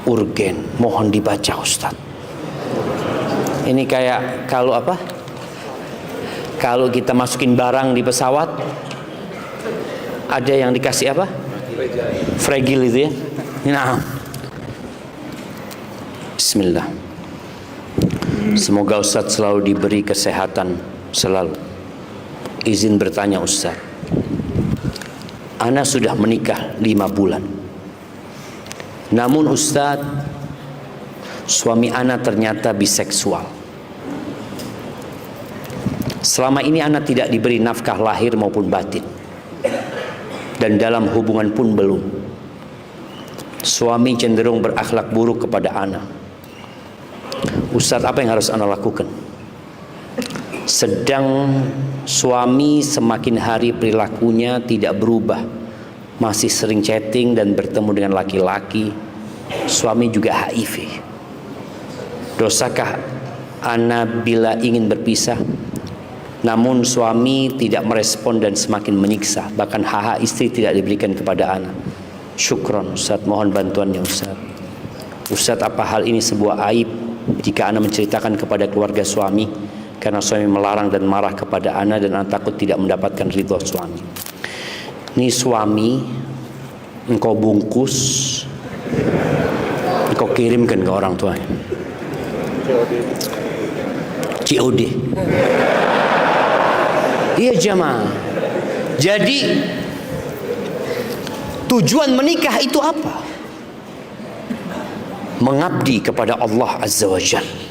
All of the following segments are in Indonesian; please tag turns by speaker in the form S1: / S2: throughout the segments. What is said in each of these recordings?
S1: urgen, mohon dibaca Ustaz. Ini kayak kalau apa? Kalau kita masukin barang di pesawat, ada yang dikasih apa? Fragile itu ya. Nah, Bismillah. Semoga Ustaz selalu diberi kesehatan selalu. Izin bertanya Ustaz, Ana sudah menikah 5 bulan. Namun Ustaz, suami Ana ternyata biseksual. Selama ini Ana tidak diberi nafkah lahir maupun batin, dan dalam hubungan pun belum. Suami cenderung berakhlak buruk kepada Ana. Ustaz, apa yang harus Ana lakukan? Sedang suami semakin hari perilakunya tidak berubah, masih sering chatting dan bertemu dengan laki-laki. Suami juga HIV. Dosakah Ana bila ingin berpisah, namun suami tidak merespon dan semakin menyiksa, bahkan hak istri tidak diberikan kepada Ana? Syukron Ustaz, mohon bantuannya Ustaz. Ustaz, apa hal ini sebuah aib jika Ana menceritakan kepada keluarga suami, karena suami melarang dan marah kepada Ana dan Ana takut tidak mendapatkan ridho suami? Ini suami engkau bungkus, engkau kirimkan ke orang tuanya. COD. Iya jamaah. Jadi tujuan menikah itu apa? Mengabdi kepada Allah Azza wa Jalla.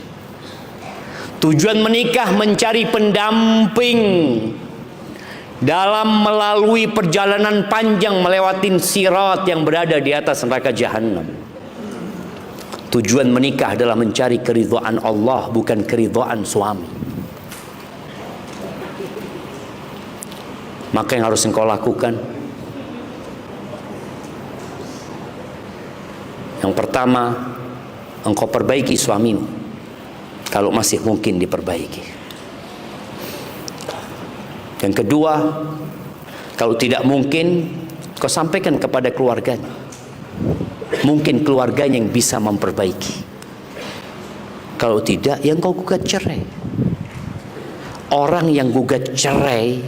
S1: Tujuan menikah mencari pendamping dalam melalui perjalanan panjang melewatin sirat yang berada di atas neraka jahanam. Tujuan menikah adalah mencari keridhaan Allah, bukan keridhaan suami. Maka yang harus engkau lakukan, yang pertama, engkau perbaiki suamimu kalau masih mungkin diperbaiki. Yang kedua, kalau tidak mungkin, kau sampaikan kepada keluarganya. Mungkin keluarganya yang bisa memperbaiki. Kalau tidak, yang kau gugat cerai. Orang yang gugat cerai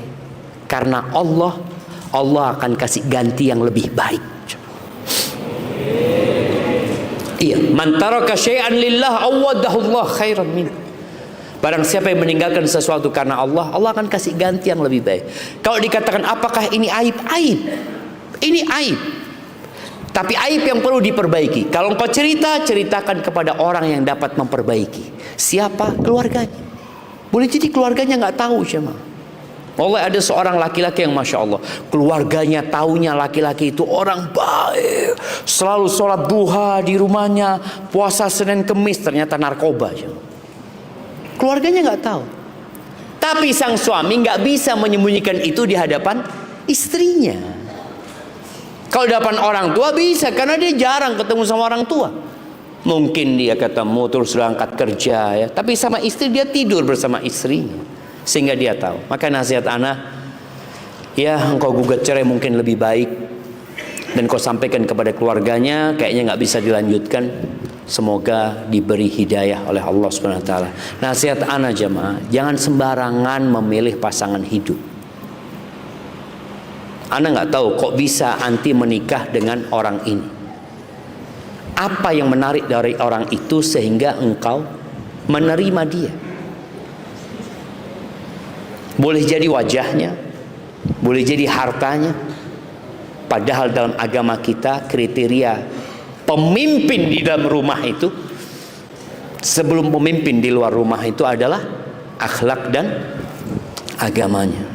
S1: karena Allah, Allah akan kasih ganti yang lebih baik. Iya, man taraka syai'an lillah awadahu Allah khairan min. Barang siapa yang meninggalkan sesuatu karena Allah, Allah akan kasih ganti yang lebih baik. Kalau dikatakan apakah ini aib? Aib. Ini aib. Tapi aib yang perlu diperbaiki. Kalau engkau ceritakan kepada orang yang dapat memperbaiki. Siapa? Keluarganya. Boleh jadi keluarganya nggak tahu siapa. Allah, ada seorang laki-laki yang Masya Allah, keluarganya taunya laki-laki itu orang baik, selalu sholat duha di rumahnya, puasa Senin Kemis, ternyata narkoba. Keluarganya nggak tahu. Tapi sang suami nggak bisa menyembunyikan itu di hadapan istrinya. Kalau di hadapan orang tua bisa, karena dia jarang ketemu sama orang tua. Mungkin dia ketemu terus berangkat kerja ya, tapi sama istri dia tidur bersama istrinya, sehingga dia tahu. Maka nasihat ana, ya engkau gugat cerai mungkin lebih baik, dan kau sampaikan kepada keluarganya, kayaknya nggak bisa dilanjutkan. Semoga diberi hidayah oleh Allah Subhanahu Wa Taala. Nasihat ana jamaah, jangan sembarangan memilih pasangan hidup. Ana nggak tahu kok bisa anti menikah dengan orang ini. Apa yang menarik dari orang itu sehingga engkau menerima dia? Boleh jadi wajahnya, boleh jadi hartanya. Padahal dalam agama kita kriteria pemimpin di dalam rumah itu, sebelum pemimpin di luar rumah itu adalah akhlak dan agamanya.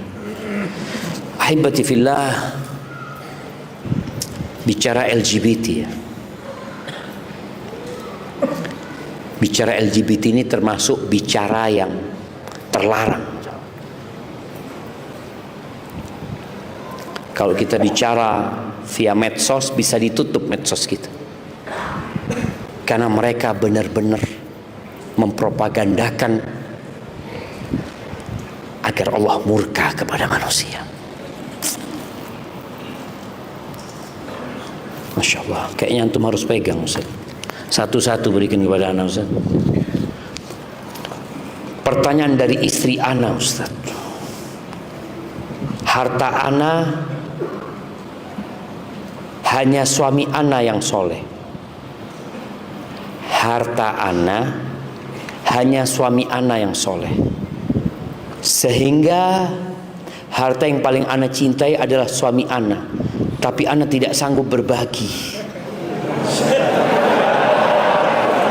S1: Ahibati fillah, bicara LGBT ya. Bicara LGBT ini termasuk bicara yang terlarang. Kalau kita bicara via medsos, bisa ditutup medsos kita. Karena mereka benar-benar mempropagandakan agar Allah murka kepada manusia. Masya Allah, kayaknya antum harus pegang Ustaz. Satu-satu berikan kepada anak Ustaz. Pertanyaan dari istri anak Ustaz. Harta anak hanya suami anak yang soleh. Harta anak hanya suami anak yang soleh. Sehingga harta yang paling anak cintai adalah suami anak. Tapi anak tidak sanggup berbagi.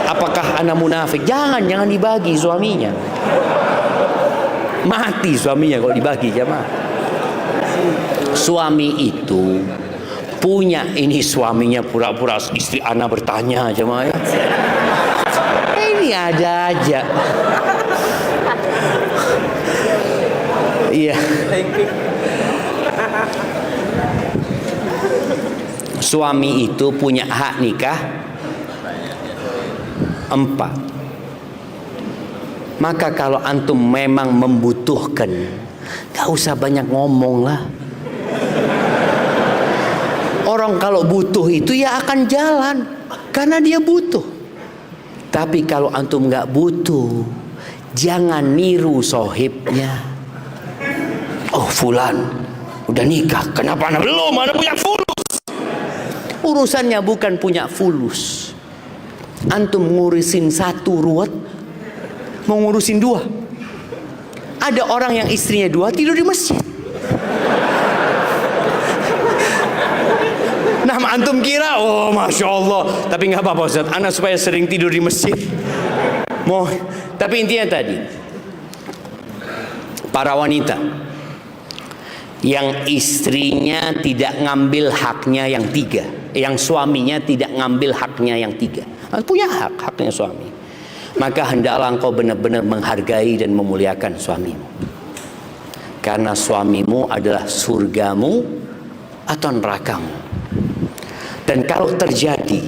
S1: Apakah anak munafik? Jangan dibagi suaminya. Mati suaminya kalau dibagi, jemaah. Suami itu punya, ini suaminya pura-pura istri anak bertanya, jemaah ya. Ini ada aja. Iya. Suami itu punya hak nikah 4. Maka kalau antum memang membutuhkan, gak usah banyak ngomong lah. Orang kalau butuh itu ya akan jalan, karena dia butuh. Tapi kalau antum gak butuh, jangan niru sohibnya. Oh fulan udah nikah, kenapa anak belum? Anak punya fulus. Urusannya bukan punya fulus. Antum ngurusin 1 ruwet, mau ngurusin 2. Ada orang yang istrinya 2 tidur di masjid. Nah antum kira, oh masya Allah. Tapi nggak apa-apa Ustaz, anak supaya sering tidur di masjid. Tapi intinya tadi, para wanita yang istrinya tidak ngambil haknya yang 3, yang suaminya tidak ngambil haknya yang 3, punya haknya suami, maka hendaklah engkau benar-benar menghargai dan memuliakan suamimu, karena suamimu adalah surgamu atau nerakamu. Dan kalau terjadi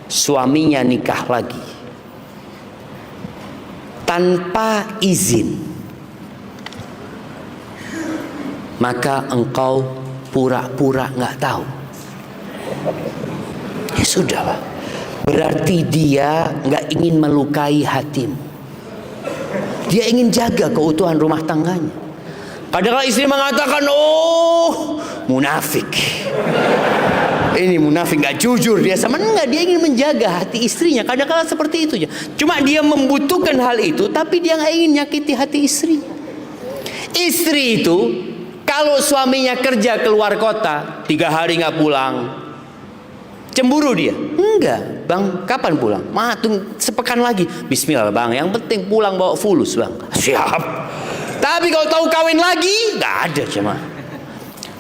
S1: suaminya nikah lagi tanpa izin, maka engkau pura-pura nggak tahu. Ya sudahlah. Berarti dia nggak ingin melukai hatimu. Dia ingin jaga keutuhan rumah tangganya. Kadang-kadang istri mengatakan, oh munafik. Ini munafik, nggak jujur dia sama. Enggak, dia ingin menjaga hati istrinya. Kadang-kadang seperti itu aja. Cuma dia membutuhkan hal itu, tapi dia nggak ingin nyakiti hati istri. Istri itu kalau suaminya kerja keluar kota 3 hari nggak pulang, cemburu dia? Enggak, bang, kapan pulang? Tunggu sepekan lagi. Bismillah bang, yang penting pulang bawa fulus bang. Siap. Tapi kalau tahu kawin lagi, nggak ada jemaah.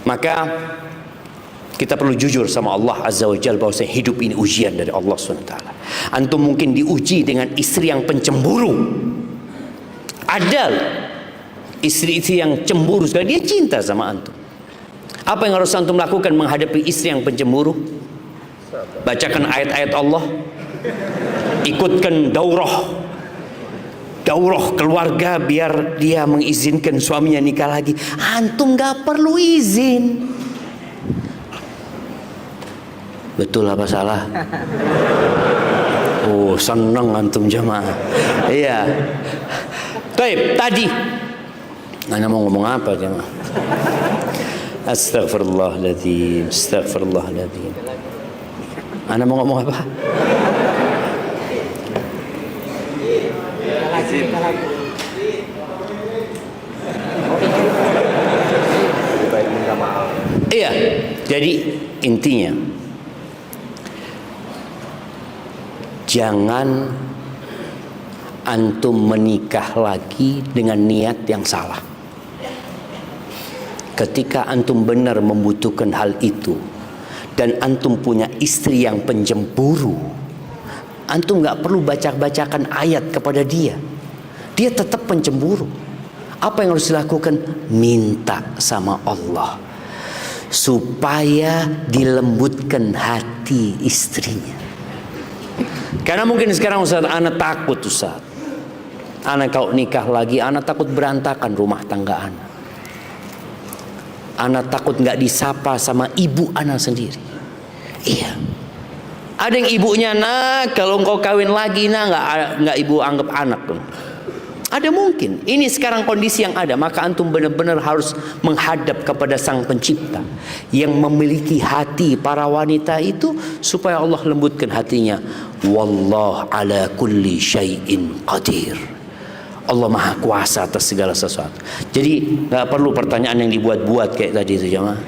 S1: Maka kita perlu jujur sama Allah Azza wa Jalla bahwa hidup ini ujian dari Allah SWT. Antum mungkin diuji dengan istri yang pencemburu. Ada istri-istri yang cemburu, sekali dia cinta sama antum. Apa yang harus antum lakukan menghadapi istri yang pencemburu? Bacakan ayat-ayat Allah, ikutkan daurah keluarga biar dia mengizinkan suaminya nikah lagi. Antum gak perlu izin. Betul apa salah? Oh seneng antum jamaah. Iya. Baik, tadi Anda mau ngomong apa jemaah? Astagfirullahaladzim, astagfirullahaladzim. Anda mau ngomong apa? Iya, jadi intinya jangan antum menikah lagi dengan niat yang salah. Ketika antum benar membutuhkan hal itu dan antum punya istri yang pencemburu, antum gak perlu bacakan ayat kepada dia. Dia tetap pencemburu. Apa yang harus dilakukan? Minta sama Allah supaya dilembutkan hati istrinya. Karena mungkin sekarang Ustaz, anak takut Ustaz. Anak kalau nikah lagi, anak takut berantakan rumah tangga anak. Anak takut nggak disapa sama ibu anak sendiri. Iya. Ada yang ibunya, nak kalau engkau kawin lagi, nak nggak ibu anggap anak. Ada mungkin. Ini sekarang kondisi yang ada. Maka antum benar-benar harus menghadap kepada Sang Pencipta yang memiliki hati para wanita itu, supaya Allah lembutkan hatinya. Wallahu ala kulli syai'in qadir. Allah Maha Kuasa atas segala sesuatu. Jadi nggak perlu pertanyaan yang dibuat-buat kayak tadi itu, jemaah.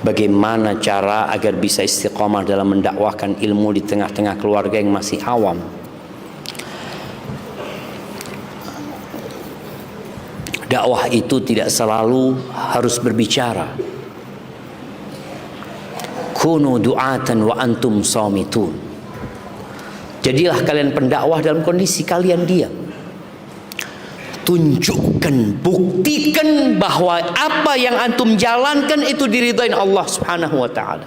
S1: Bagaimana cara agar bisa istiqamah dalam mendakwahkan ilmu di tengah-tengah keluarga yang masih awam? Dakwah itu tidak selalu harus berbicara. Kunu du'atan wa antum samitun. Jadilah kalian pendakwah dalam kondisi kalian diam. Tunjukkan, buktikan bahwa apa yang antum jalankan itu diridhain Allah Subhanahu wa taala.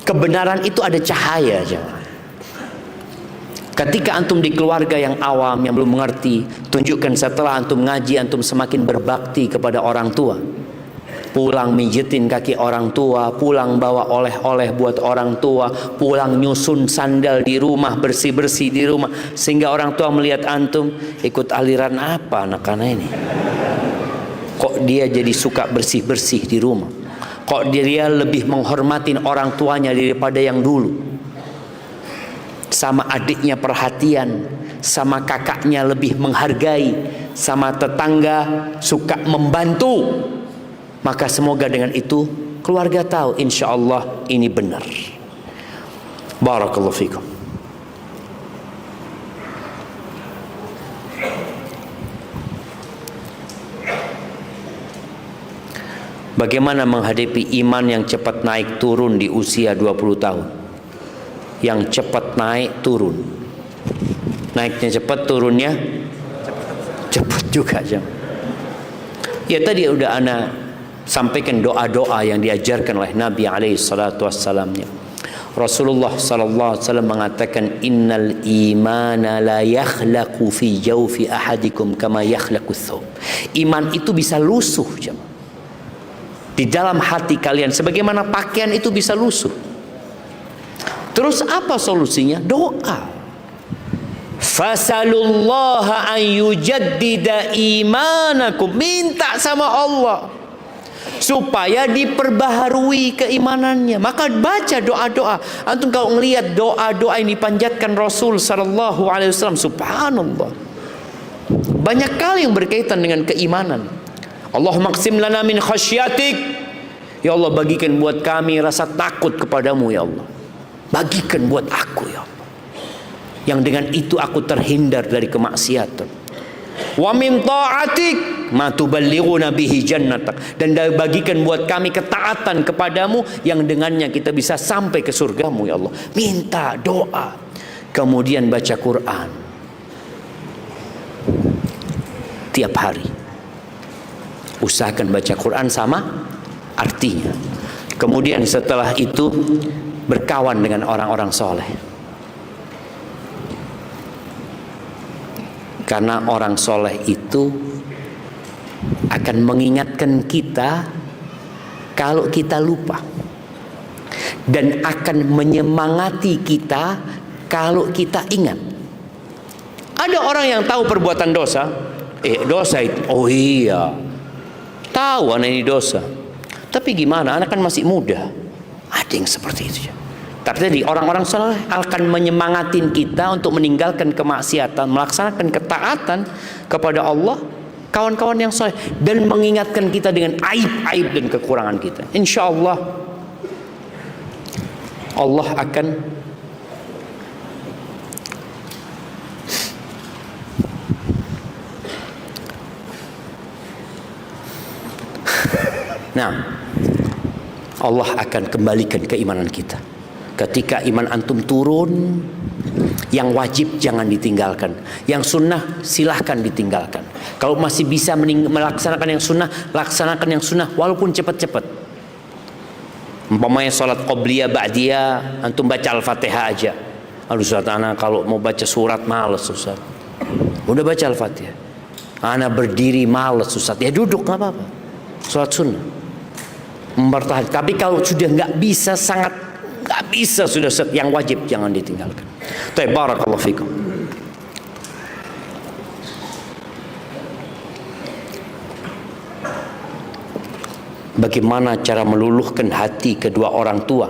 S1: Kebenaran itu ada cahaya, jangan. Ketika antum di keluarga yang awam yang belum mengerti, tunjukkan setelah antum ngaji, antum semakin berbakti kepada orang tua. Pulang mijitin kaki orang tua, pulang bawa oleh-oleh buat orang tua, pulang nyusun sandal di rumah, bersih-bersih di rumah, sehingga orang tua melihat antum ikut aliran apa anak-anak ini. Kok dia jadi suka bersih-bersih di rumah? Kok dia lebih menghormatin orang tuanya daripada yang dulu? Sama adiknya perhatian, sama kakaknya lebih menghargai, sama tetangga suka membantu. Maka semoga dengan itu keluarga tahu insya Allah ini benar. Barakallahu fikum. Bagaimana menghadapi iman yang cepat naik turun di usia 20 tahun? Yang cepat naik turun. Naiknya cepat, turunnya cepat juga, jam. Ya tadi udah anak sampaikan doa-doa yang diajarkan oleh Nabi alaihi salatu wassalamnya. Rasulullah sallallahu alaihi wasallam mengatakan, innal imana la yakhlaqu fi jawfi ahadikum kama yakhlaqu thawb. Iman itu bisa lusuh, jemaah, di dalam hati kalian sebagaimana pakaian itu bisa lusuh. Terus apa solusinya? Doa. Fasalullaha an yujaddida imanakum. Minta sama Allah supaya diperbaharui keimanannya. Maka baca doa-doa. Antum kalau ngelihat doa-doa yang dipanjatkan Rasul sallallahu alaihi wasallam, subhanallah, banyak kali yang berkaitan dengan keimanan. Allahumma qsim lana min khasyatik. Ya Allah, bagikan buat kami rasa takut kepadamu ya Allah. Bagikan buat aku ya Allah, yang dengan itu aku terhindar dari kemaksiatan. Wa min ta'atik ma tuballighuna bihi jannatak. Dan bagikan buat kami ketaatan kepadamu yang dengannya kita bisa sampai ke surgamu ya Allah. Minta doa. Kemudian baca Quran tiap hari. Usahakan baca Quran sama artinya. Kemudian setelah itu berkawan dengan orang-orang soleh. Karena orang soleh itu akan mengingatkan kita kalau kita lupa, dan akan menyemangati kita kalau kita ingat. Ada orang yang tahu perbuatan dosa, dosa itu, oh iya, tahu anak ini dosa, tapi gimana, anak kan masih muda. Ada yang seperti itu. Tapi tadi orang-orang saleh akan menyemangatin kita untuk meninggalkan kemaksiatan, melaksanakan ketaatan kepada Allah, kawan-kawan yang saleh, dan mengingatkan kita dengan aib-aib dan kekurangan kita. Insya Allah Allah akan Allah akan kembalikan keimanan kita. Ketika iman antum turun, yang wajib jangan ditinggalkan, yang sunnah silahkan ditinggalkan. Kalau masih bisa melaksanakan yang sunnah, laksanakan yang sunnah walaupun cepat-cepat. Umpamanya sholat qobliyah ba'diyah, antum baca Al-Fatihah aja. Aduh Ustaz, anak kalau mau baca surat malas Ustaz. Udah baca Al-Fatihah. Ana berdiri malas Ustaz. Ya duduk nggak apa-apa. Sholat sunnah. Mempertahankan. Tapi kalau sudah nggak bisa, sangat nggak bisa sudah yang wajib jangan ditinggalkan. Barakallahu fikum. Bagaimana cara meluluhkan hati kedua orang tua,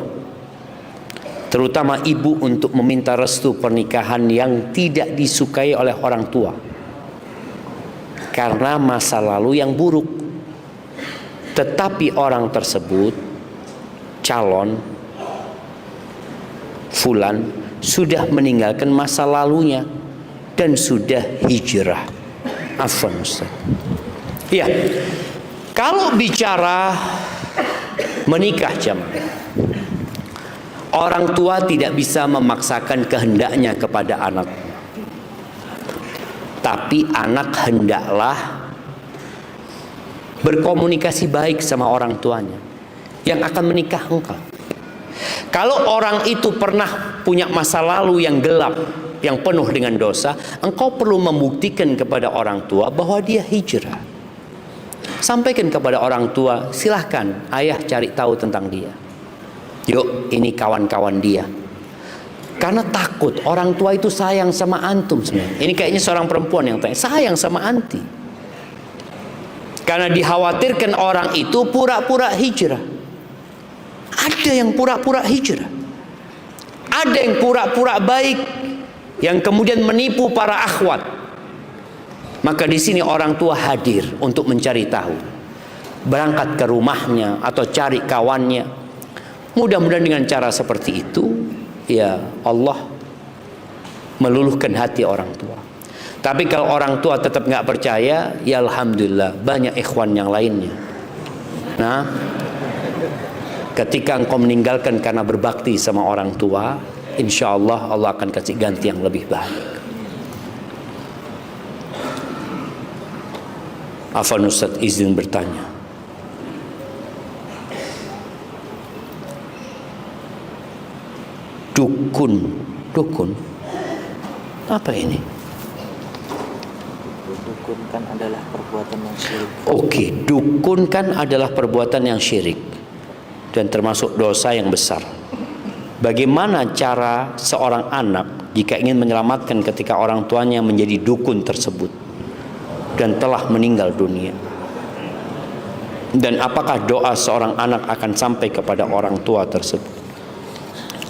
S1: terutama ibu, untuk meminta restu pernikahan yang tidak disukai oleh orang tua karena masa lalu yang buruk, tetapi orang tersebut, calon fulan, sudah meninggalkan masa lalunya dan sudah hijrah. Afwan Ustaz. Ya, kalau bicara menikah jamaah, orang tua tidak bisa memaksakan kehendaknya kepada anak. Tapi anak hendaklah berkomunikasi baik sama orang tuanya yang akan menikah engkau. Kalau orang itu pernah punya masa lalu yang gelap, yang penuh dengan dosa, engkau perlu membuktikan kepada orang tua bahwa dia hijrah. Sampaikan kepada orang tua, silahkan ayah cari tahu tentang dia. Yuk, ini kawan-kawan dia. Karena takut orang tua itu sayang sama antum sebenarnya. Ini kayaknya seorang perempuan yang tanya, sayang sama anti. Karena dikhawatirkan orang itu pura-pura hijrah. Ada yang pura-pura hijrah. Ada yang pura-pura baik, yang kemudian menipu para akhwat. Maka di sini orang tua hadir untuk mencari tahu. Berangkat ke rumahnya atau cari kawannya. Mudah-mudahan dengan cara seperti itu, ya Allah meluluhkan hati orang tua. Tapi kalau orang tua tetap nggak percaya, ya alhamdulillah banyak ikhwan yang lainnya. Nah, ketika engkau meninggalkan karena berbakti sama orang tua, insya Allah Allah akan kasih ganti yang lebih baik. Afwan Ustaz, izin bertanya. Dukun apa ini?
S2: Dukun kan adalah perbuatan yang syirik.
S1: Oke, dukun kan adalah perbuatan yang syirik dan termasuk dosa yang besar. Bagaimana cara seorang anak jika ingin menyelamatkan ketika orang tuanya menjadi dukun tersebut dan telah meninggal dunia? Dan apakah doa seorang anak akan sampai kepada orang tua tersebut?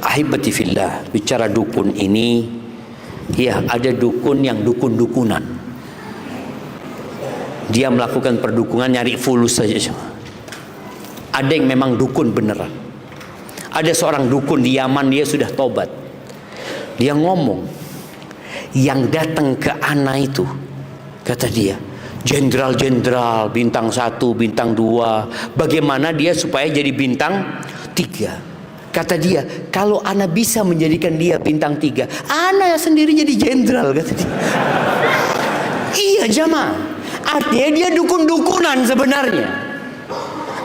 S1: Ahibati fillah, bicara dukun ini, ya ada dukun yang dukun-dukunan. Dia melakukan perdukunan nyari fulus saja. Ada yang memang dukun beneran. Ada seorang dukun di Yaman, dia sudah tobat. Dia ngomong, yang datang ke ana itu, kata dia, jenderal-jenderal, bintang 1, bintang 2, bagaimana dia supaya jadi bintang 3. Kata dia, kalau ana bisa menjadikan dia bintang 3, ana sendiri jadi jenderal, kata dia. Iya jamaah, artinya dia dukun-dukunan sebenarnya.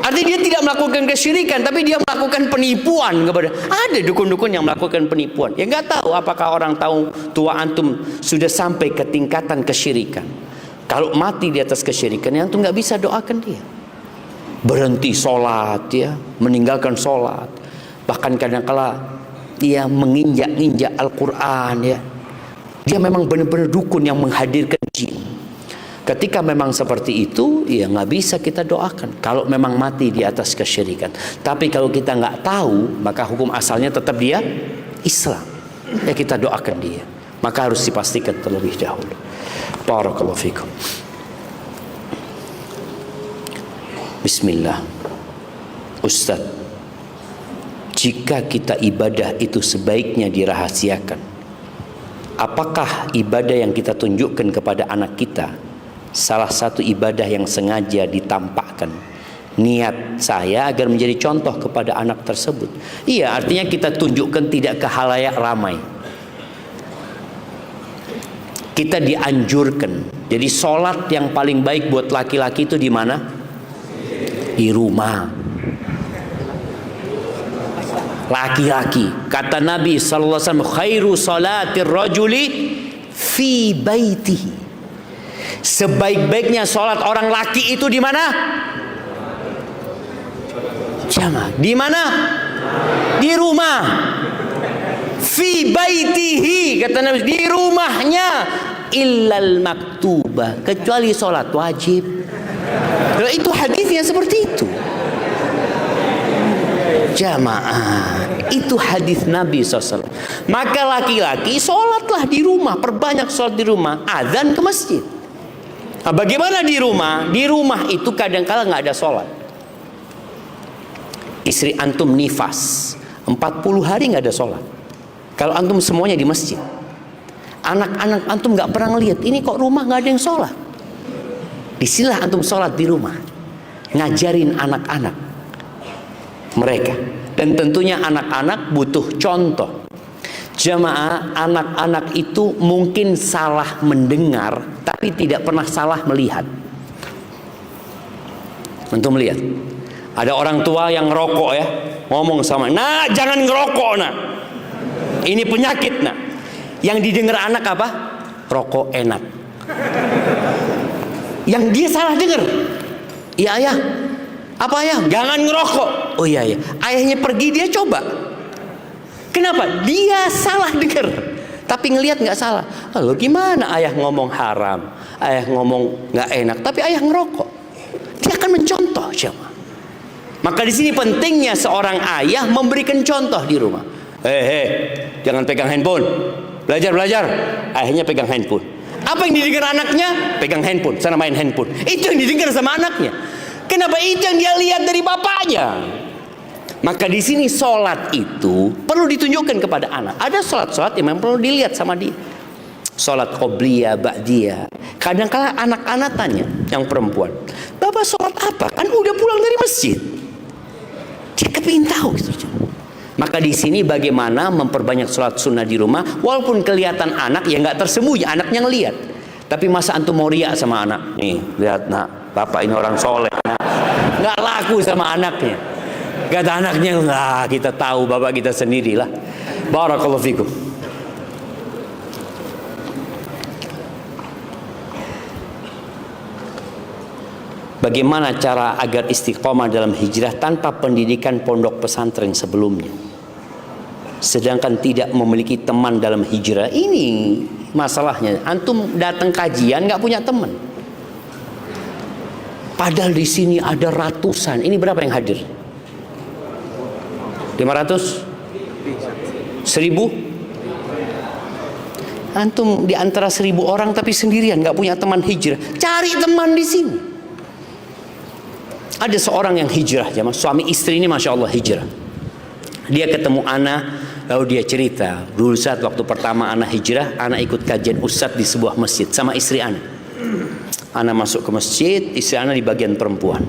S1: Artinya dia tidak melakukan kesyirikan, tapi dia melakukan penipuan kepada. Ada dukun-dukun yang melakukan penipuan. Ya nggak tahu apakah orang tahu tua antum sudah sampai ke tingkatan kesyirikan. Kalau mati di atas kesyirikan, yang antum nggak bisa doakan dia. Berhenti sholat, ya, meninggalkan sholat. Bahkan kadang-kala dia menginjak-injak Al-Quran, ya. Dia memang benar-benar dukun yang menghadirkan jin. Ketika memang seperti itu, ya nggak bisa kita doakan. Kalau memang mati di atas kesyirikan. Tapi kalau kita nggak tahu, maka hukum asalnya tetap dia Islam. Ya kita doakan dia. Maka harus dipastikan terlebih dahulu. Barakallahu fikum. Bismillah. Ustaz, jika kita ibadah itu sebaiknya dirahasiakan, apakah ibadah yang kita tunjukkan kepada anak kita salah satu ibadah yang sengaja ditampakkan niat saya agar menjadi contoh kepada anak tersebut? Iya, artinya kita tunjukkan tidak ke khalayak ramai. Kita dianjurkan. Jadi sholat yang paling baik buat laki-laki itu di mana? Di rumah. Laki-laki, kata Nabi sallallahu alaihi wasallam, khairu salatir rajuli fi baitihi. Sebaik-baiknya sholat orang laki itu di mana? Jamaah. Di mana? Di rumah. Fi baitihi, kata Nabi, di rumahnya. Illal maktubah, kecuali sholat wajib. Nah, itu hadisnya seperti itu. Jamaah, itu hadis Nabi SAW. Maka laki-laki sholatlah di rumah, perbanyak sholat di rumah, azan ke masjid. Nah, bagaimana di rumah? Di rumah itu kadang-kala nggak ada sholat. Istri antum nifas 40 hari nggak ada sholat. Kalau antum semuanya di masjid, anak-anak antum nggak pernah ngelihat ini kok rumah nggak ada yang sholat. Disinilah antum sholat di rumah, ngajarin anak-anak mereka. Dan tentunya anak-anak butuh contoh. Jamaah, anak-anak itu mungkin salah mendengar tapi tidak pernah salah melihat. Antum lihat, ada orang tua yang ngerokok ya, ngomong sama, "Nak, jangan ngerokok, nak. Ini penyakit, nak." Yang didengar anak apa? Rokok enak. Yang dia salah dengar, "Iya, ayah." "Apa ayah?" "Jangan ngerokok." "Oh iya, iya." Ayahnya pergi, dia coba. Kenapa? Dia salah dengar, tapi ngelihat nggak salah. Lalu gimana ayah ngomong haram, ayah ngomong nggak enak, tapi ayah ngerokok? Dia akan mencontoh, siapa? Maka di sini pentingnya seorang ayah memberikan contoh di rumah. Jangan pegang handphone. Belajar. Ayahnya pegang handphone. Apa yang didengar anaknya? Pegang handphone, sana main handphone. Itu yang didengar sama anaknya. Kenapa? Itu yang dia lihat dari bapaknya. Maka di sini sholat itu perlu ditunjukkan kepada anak. Ada sholat-sholat yang memang perlu dilihat sama dia. Sholat qobliyah, ba'diyah. Kadang-kala anak-anak tanya, yang perempuan, "Bapak sholat apa? Kan udah pulang dari masjid." Dia kepingin tahu gitu. Maka di sini bagaimana memperbanyak sholat sunnah di rumah, walaupun kelihatan anak ya nggak tersembunyi, anaknya ngelihat. Tapi masa antum mau riak sama anak? Nih, lihat nak, bapak ini orang soleh. Nggak laku sama anaknya. Kata anaknya, "Lah, kita tahu bapak kita sendirilah." Barakallahu fikum. Bagaimana cara agar istiqomah dalam hijrah tanpa pendidikan pondok pesantren sebelumnya? Sedangkan tidak memiliki teman dalam hijrah. Ini masalahnya. Antum datang kajian nggak punya teman. Padahal di sini ada ratusan. Ini berapa yang hadir? 500? 1000? Antum di antara 1000 orang tapi sendirian, nggak punya teman hijrah. Cari teman di sini. Ada seorang yang hijrah, suami istri ini masya Allah hijrah. Dia ketemu ana, lalu dia cerita, dulu saat waktu pertama ana hijrah, ana ikut kajian ustadz di sebuah masjid sama istri ana. Ana masuk ke masjid, istri ana di bagian perempuan.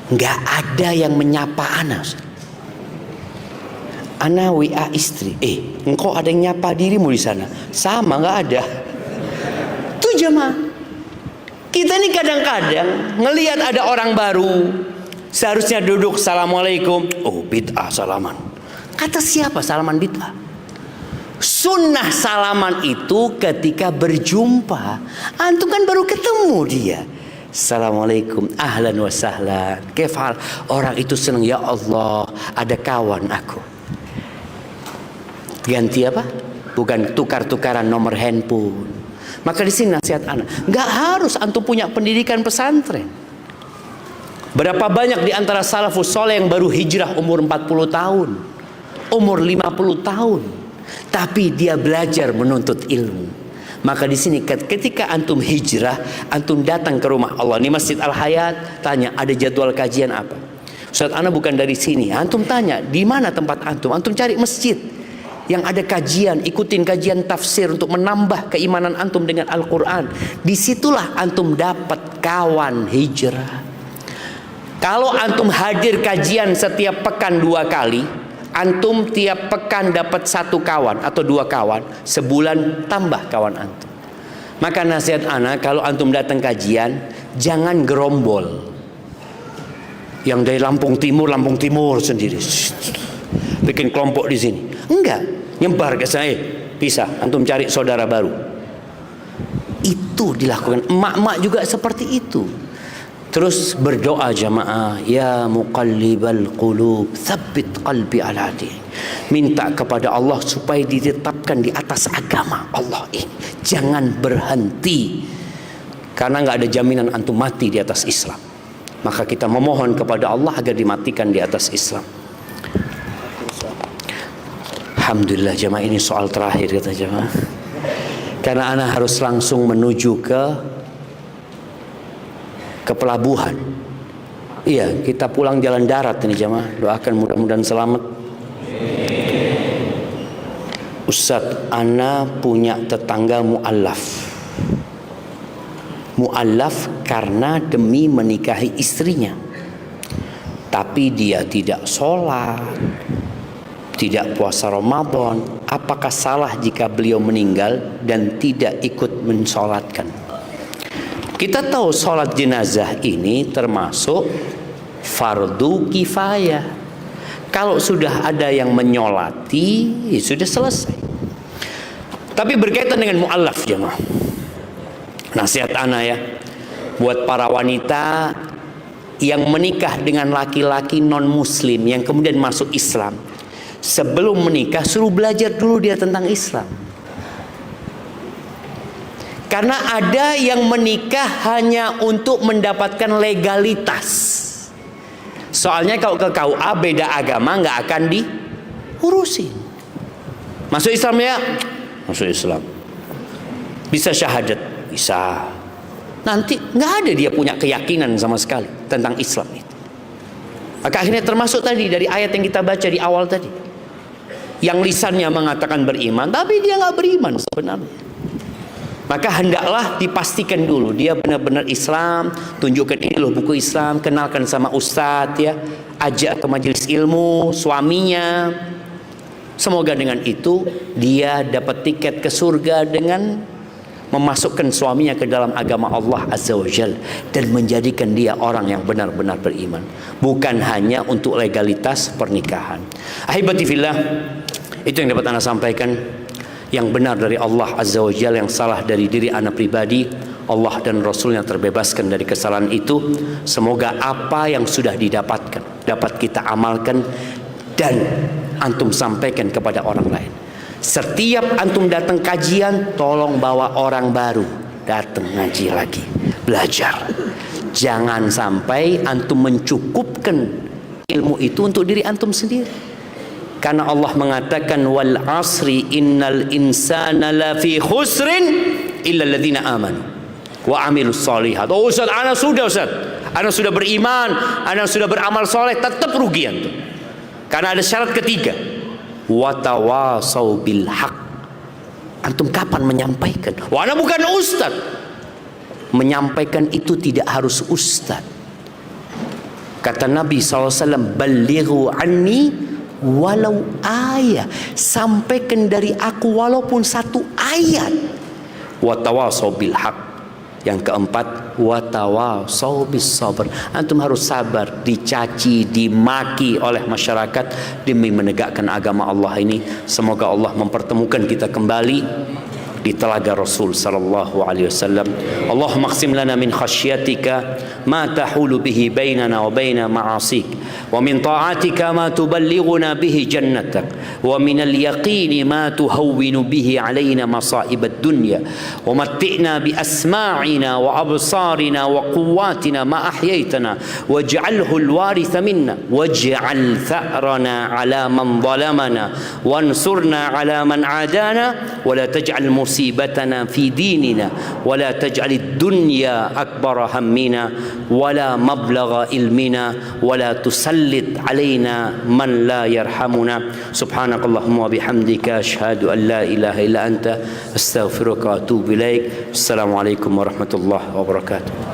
S1: Nggak ada yang menyapa ana. Ana WA istri, engkau ada yang nyapa dirimu di sana? Sama, nggak ada. Tuh jemaah. Kita ini kadang-kadang ngelihat ada orang baru, seharusnya duduk assalamualaikum, oh bid'ah salaman. Kata siapa salaman bid'ah? Sunnah salaman itu ketika berjumpa. Antum kan baru ketemu dia. Assalamualaikum, ahlan wa sahlan, kefal. Orang itu senang, ya Allah, ada kawan aku. Ganti apa? Bukan tukar-tukaran nomor handphone. Maka di sini nasihat anak, nggak harus antum punya pendidikan pesantren. Berapa banyak di antara salafus soleh yang baru hijrah umur 40 tahun, umur 50 tahun, tapi dia belajar menuntut ilmu. Maka di sini ketika antum hijrah, antum datang ke rumah Allah, ini Masjid Al Hayat, tanya ada jadwal kajian apa? Ustaz, ana bukan dari sini. Antum tanya di mana tempat antum? Antum cari masjid yang ada kajian, ikutin kajian tafsir untuk menambah keimanan antum dengan Al-Quran. Disitulah antum dapat kawan hijrah. Kalau antum hadir kajian setiap pekan 2 kali, antum tiap pekan dapat 1 kawan atau 2 kawan, sebulan tambah kawan antum. Maka nasihat ana, kalau antum datang kajian, jangan gerombol. Yang dari Lampung Timur sendiri. Bikin kelompok di sini. Enggak, nyebar ke saya, bisa antum cari saudara baru. Itu Itu dilakukan. Emak-emak juga seperti itu. Terus berdoa jamaah, ya muqallibal qulub, tsabbit qalbi ala din. Minta kepada Allah supaya ditetapkan di atas agama Allah ini. Jangan berhenti. Karena nggak ada jaminan antum mati di atas Islam. Maka kita memohon kepada Allah agar dimatikan di atas Islam. Alhamdulillah jamaah, ini soal terakhir kata jamaah. Karena ana harus langsung menuju ke pelabuhan. Iya, kita pulang jalan darat ini jamaah. Doakan mudah-mudahan selamat. Ustadz, ana punya tetangga mu'allaf. Mu'allaf karena demi menikahi istrinya. Tapi dia tidak sholat, tidak puasa Ramadan. Apakah salah jika beliau meninggal dan tidak ikut mensolatkan? Kita tahu sholat jenazah ini termasuk fardu kifayah. Kalau sudah ada yang menyolati, ya sudah selesai. Tapi berkaitan dengan mu'allaf jemaah, nasihat ana ya, buat para wanita yang menikah dengan laki-laki non muslim yang kemudian masuk Islam, sebelum menikah suruh belajar dulu dia tentang Islam. Karena ada yang menikah hanya untuk mendapatkan legalitas. Soalnya kalau ke KUA beda agama nggak akan diurusin. Masuk Islam ya, masuk Islam. Bisa syahadat, bisa. Nanti nggak ada dia punya keyakinan sama sekali tentang Islam itu. Maka akhirnya termasuk tadi dari ayat yang kita baca di awal tadi, yang lisannya mengatakan beriman, tapi dia nggak beriman sebenarnya. Maka hendaklah dipastikan dulu dia benar-benar Islam. Tunjukkan ini loh buku Islam, kenalkan sama ustadz ya, ajak ke majelis ilmu suaminya. Semoga dengan itu dia dapat tiket ke surga dengan memasukkan suaminya ke dalam agama Allah Azza wa Jalla dan menjadikan dia orang yang benar-benar beriman, bukan hanya untuk legalitas pernikahan. Ahibati fillah, itu yang dapat Anda sampaikan. Yang benar dari Allah Azza wa Jalla, yang salah dari diri anak pribadi, Allah dan Rasulnya terbebaskan dari kesalahan itu. Semoga apa yang sudah didapatkan dapat kita amalkan dan antum sampaikan kepada orang lain. Setiap antum datang kajian, tolong bawa orang baru datang ngaji lagi, belajar. Jangan sampai antum mencukupkan ilmu itu untuk diri antum sendiri. Karena Allah mengatakan wal asri innal insana lafi khusrin illa alladhina amanu wa amilus solihat. Oh Ustaz, ana sudah beriman, ana sudah beramal soleh, tetap rugi antum. Karena ada syarat ketiga, watawasau bil haq. Antum kapan menyampaikan? Wah, ana bukan ustaz. Menyampaikan itu tidak harus ustaz. Kata Nabi SAW, balighu anni walau ayat, sampaikan dari aku walaupun satu ayat. Watawasau bil haq. Yang keempat, watawasau bis sabr. Antum harus sabar, dicaci, dimaki oleh masyarakat demi menegakkan agama Allah ini. Semoga Allah mempertemukan kita kembali di telaga Rasul sallallahu alaihi wasallam. Allahumma qsim lana min khasyatika ma tahulu bihi bainana wa baina ma'asik, wa min ta'atika ma tuballighuna bihi jannatak, wa min al-yaqini ma tuhawwinu bihi alaina masa'ib ad-dunya, wa matti'na bi asma'ina wa absarina wa quwwatina ma ahyaytana waj'alhu al-waritha minna waj'al tha'rana ala man zalamana wansurna ala man adana wa la taj'al musibatana fi dinina wa la taj'alid dunya akbara hammina wa la mablagha ilmina wa la tusallit alaina man la yarhamuna. Subhanakallahumma wa bihamdika asyhadu an la ilaha illa anta astaghfiruka wa atubu ilaik. Assalamualaikum warahmatullahi wabarakatuh.